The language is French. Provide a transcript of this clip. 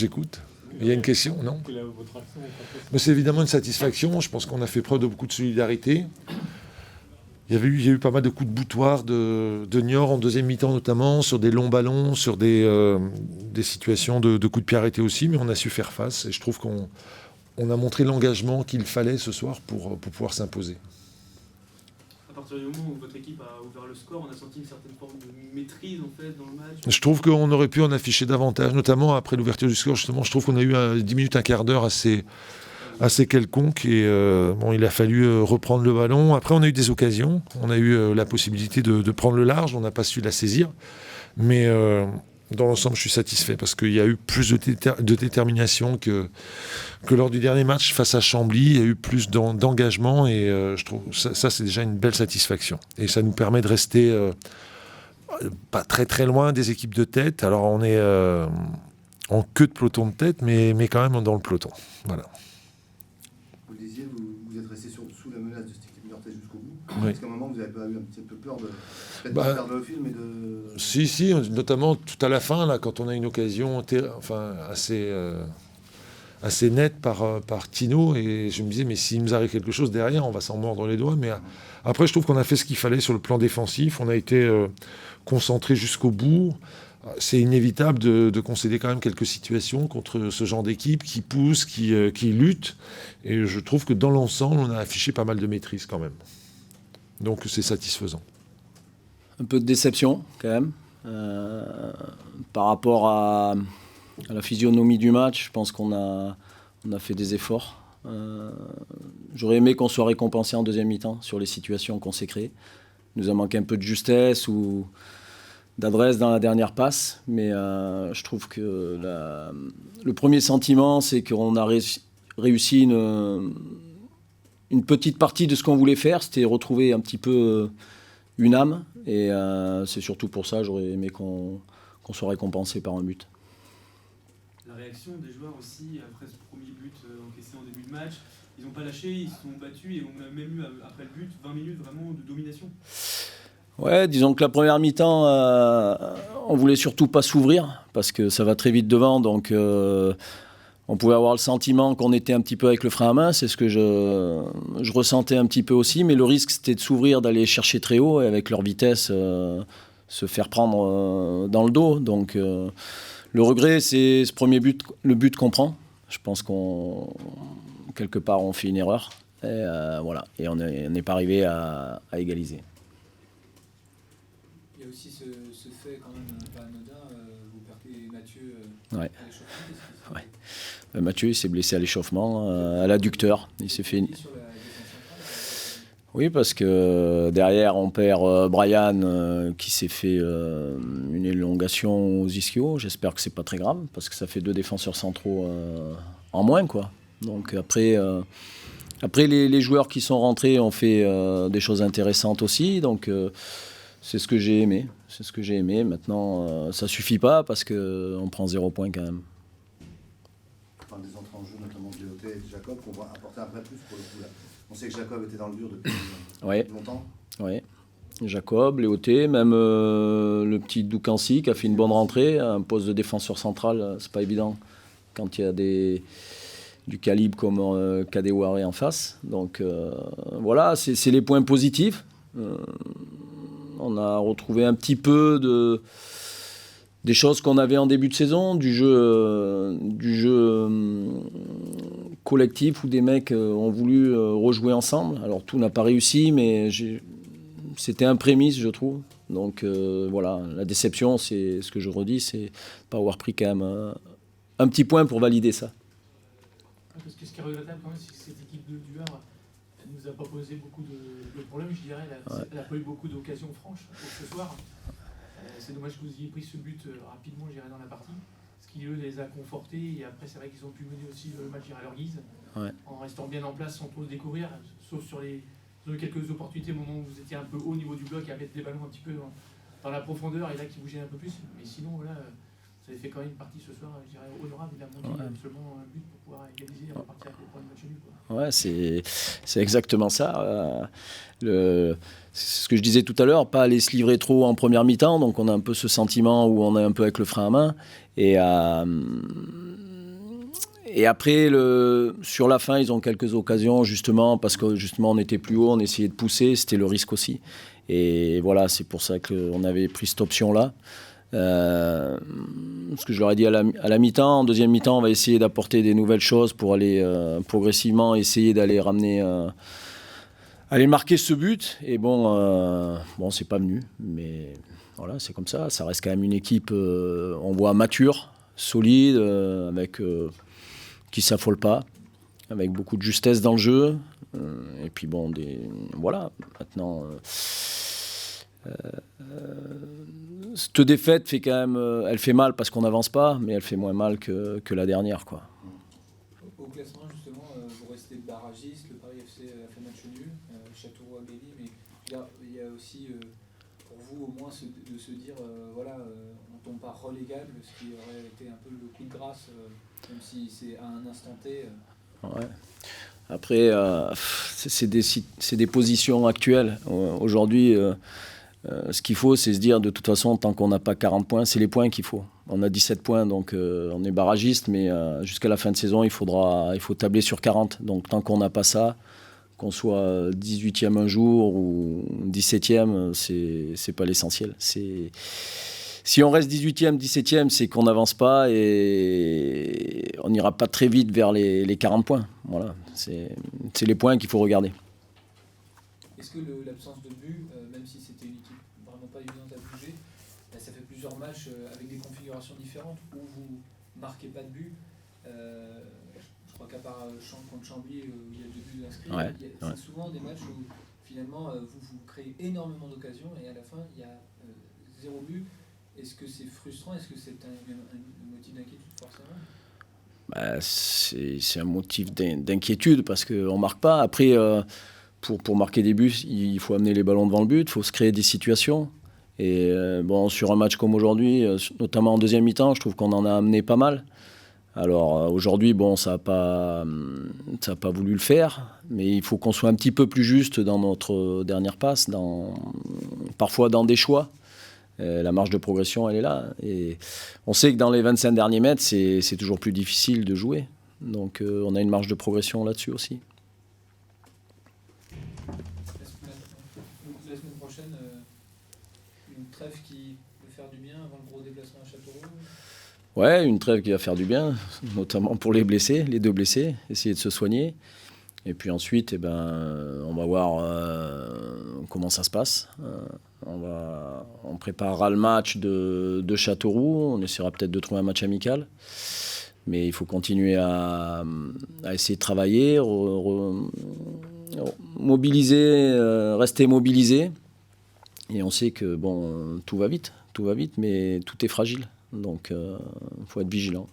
J'écoute. Il y a une question, non ? Quelle est votre action ? Mais c'est évidemment une satisfaction. Je pense qu'on a fait preuve de beaucoup de solidarité. Il y a eu pas mal de coups de boutoir de Niort en deuxième mi-temps notamment, sur des longs ballons, sur des situations de coups de pied arrêtés aussi, mais on a su faire face et je trouve qu'on a montré l'engagement qu'il fallait ce soir pour pouvoir s'imposer. À partir du moment où votre équipe a ouvert le score, on a senti une certaine forme de maîtrise en fait dans le match. Je trouve qu'on aurait pu en afficher davantage, notamment après l'ouverture du score. Justement, je trouve qu'on a eu 10 minutes, un quart d'heure assez quelconque et il a fallu reprendre le ballon. Après, on a eu des occasions. On a eu la possibilité de prendre le large. On n'a pas su la saisir. Mais dans l'ensemble, je suis satisfait parce qu'il y a eu plus de détermination que lors du dernier match face à Chambly. Il y a eu plus d'engagement et je trouve ça, c'est déjà une belle satisfaction. Et ça nous permet de rester pas très très loin des équipes de tête. Alors, on est en queue de peloton de tête, mais quand même dans le peloton. Voilà. Vous le disiez, vous êtes resté sous la menace de cette équipe niortaise jusqu'au bout. Oui. Est-ce qu'à un moment, vous n'avez pas eu un petit peu peur de perdre le fil, mais de... Si, notamment tout à la fin, là, quand on a une occasion assez nette par Tino, et je me disais, mais s'il nous arrive quelque chose derrière, on va s'en mordre les doigts. Mais après, je trouve qu'on a fait ce qu'il fallait sur le plan défensif. On a été concentré jusqu'au bout. C'est inévitable de concéder quand même quelques situations contre ce genre d'équipe qui pousse, qui lutte. Et je trouve que dans l'ensemble, on a affiché pas mal de maîtrise quand même. Donc c'est satisfaisant. Un peu de déception quand même. Par rapport à la physionomie du match, je pense qu'on a fait des efforts. J'aurais aimé qu'on soit récompensé en deuxième mi-temps sur les situations qu'on s'est créées. Il nous a manqué un peu de justesse ou d'adresse dans la dernière passe, mais je trouve que le premier sentiment, c'est qu'on a réussi une petite partie de ce qu'on voulait faire, c'était retrouver un petit peu une âme, et c'est surtout pour ça j'aurais aimé qu'on soit récompensé par un but. La réaction des joueurs aussi, après ce premier but encaissé en début de match, ils n'ont pas lâché, ils se sont battus et on a même eu, après le but, 20 minutes vraiment de domination. Ouais, disons que la première mi-temps, on voulait surtout pas s'ouvrir parce que ça va très vite devant, donc on pouvait avoir le sentiment qu'on était un petit peu avec le frein à main, c'est ce que je ressentais un petit peu aussi, mais le risque c'était de s'ouvrir, d'aller chercher très haut et avec leur vitesse se faire prendre dans le dos. Donc le regret, c'est ce premier but, le but qu'on prend. Je pense quelque part on fait une erreur et voilà, et on n'est pas arrivé à égaliser. Il y a aussi ce fait quand même pas anodin, vous perdez Mathieu Ouais. à l'échauffement. Ouais. Mathieu il s'est blessé à l'échauffement, à l'adducteur. Il s'est fait Oui, parce que derrière on perd Brian qui s'est fait une élongation aux ischios. J'espère que c'est pas très grave parce que ça fait 2 défenseurs centraux en moins, quoi. Donc après les joueurs qui sont rentrés ont fait des choses intéressantes aussi. Donc c'est ce que j'ai aimé. Maintenant, ça suffit pas parce qu'on prend 0 point quand même. Enfin, des entrées en jeu, notamment de Léoté et de Jacob, qu'on va apporter un vrai plus pour le coup là. On sait que Jacob était dans le dur depuis longtemps. Oui. Jacob, Léoté, même le petit Doukansi qui a fait une bonne rentrée, un poste de défenseur central, c'est pas évident quand il y a du calibre comme Kadewere en face. Donc voilà, c'est les points positifs. On a retrouvé un petit peu des choses qu'on avait en début de saison, du jeu collectif où des mecs ont voulu rejouer ensemble. Alors tout n'a pas réussi, mais c'était un prémisse, je trouve. Donc voilà, la déception, c'est ce que je redis, c'est pas avoir pris quand même un petit point pour valider ça. Parce que ce qui est regrettable quand même, c'est que cette équipe de Duard, elle nous a pas posé beaucoup de problèmes, je dirais. Elle n'a pas eu beaucoup d'occasions franches pour ce soir. C'est dommage que vous ayez pris ce but rapidement, je dirais, dans la partie. Ce qui les a confortés. Et après, c'est vrai qu'ils ont pu mener aussi le match à leur guise. Ouais. En restant bien en place sans trop se découvrir. Sauf sur les quelques opportunités au moment où vous étiez un peu haut au niveau du bloc à mettre des ballons un petit peu dans la profondeur et là qui bougeaient un peu plus. Mais sinon, voilà, vous avez fait quand même une partie ce soir, je dirais, honorable. Il a manqué seulement un but pour pouvoir égaliser et repartir avec le point de match nul, quoi. Ouais, c'est exactement ça. C'est ce que je disais tout à l'heure, pas aller se livrer trop en première mi-temps, donc on a un peu ce sentiment où on est un peu avec le frein à main. Et Et après, sur la fin, ils ont quelques occasions, justement, parce que justement, on était plus haut, on essayait de pousser, c'était le risque aussi. Et voilà, c'est pour ça qu'on avait pris cette option-là. Ce que je leur ai dit à la mi-temps, en deuxième mi-temps, on va essayer d'apporter des nouvelles choses pour aller progressivement essayer d'aller ramener, aller marquer ce but. Et bon, c'est pas venu, mais voilà, c'est comme ça. Ça reste quand même une équipe, on voit mature, solide, avec qui s'affole pas, avec beaucoup de justesse dans le jeu. Et puis bon, voilà. Maintenant. Cette défaite fait quand même, elle fait mal parce qu'on n'avance pas, mais elle fait moins mal que la dernière, quoi. Au classement, justement, vous restez barragiste, le Paris FC a fait match nul, Châteauroux a gagné, mais il y a aussi, pour vous, au moins, de se dire, voilà, on ne tombe pas relégable, ce qui aurait été un peu le coup de grâce, même si c'est à un instant T. Ouais. Après, c'est des positions actuelles. Aujourd'hui, ce qu'il faut, c'est se dire, de toute façon, tant qu'on n'a pas 40 points, c'est les points qu'il faut. On a 17 points, donc on est barragiste, mais jusqu'à la fin de saison, il faut tabler sur 40. Donc tant qu'on n'a pas ça, qu'on soit 18e un jour ou 17e, c'est pas l'essentiel. Si on reste 18e, 17e, c'est qu'on n'avance pas et on n'ira pas très vite vers les 40 points. Voilà, c'est les points qu'il faut regarder. Est-ce que l'absence de but, même si c'était une équipe vraiment pas évidente à bouger, ça fait plusieurs matchs avec des configurations différentes où vous marquez pas de but. Je crois qu'à part contre Chambly où il y a 2 buts inscrits, c'est souvent des matchs où finalement vous créez énormément d'occasions et à la fin il y a 0 but. Est-ce que c'est frustrant? Est-ce que c'est un motif d'inquiétude forcément? C'est un motif d'inquiétude parce qu'on ne marque pas. Après, pour marquer des buts, il faut amener les ballons devant le but, il faut se créer des situations. Et sur un match comme aujourd'hui, notamment en deuxième mi-temps, je trouve qu'on en a amené pas mal. Alors aujourd'hui, ça n'a pas voulu le faire, mais il faut qu'on soit un petit peu plus juste dans notre dernière passe, parfois dans des choix. La marge de progression, elle est là. Et on sait que dans les 25 derniers mètres, c'est toujours plus difficile de jouer. Donc on a une marge de progression là-dessus aussi. La semaine prochaine, une trêve qui peut faire du bien avant le gros déplacement à Châteauroux? Ouais, une trêve qui va faire du bien, notamment pour les blessés, les 2 blessés, essayer de se soigner. Et puis ensuite, on va voir comment ça se passe. On préparera le match de Châteauroux. On essaiera peut-être de trouver un match amical. Mais il faut continuer à essayer de travailler, mobiliser, rester mobilisé. Et on sait que tout va vite, mais tout est fragile. Donc il faut être vigilant.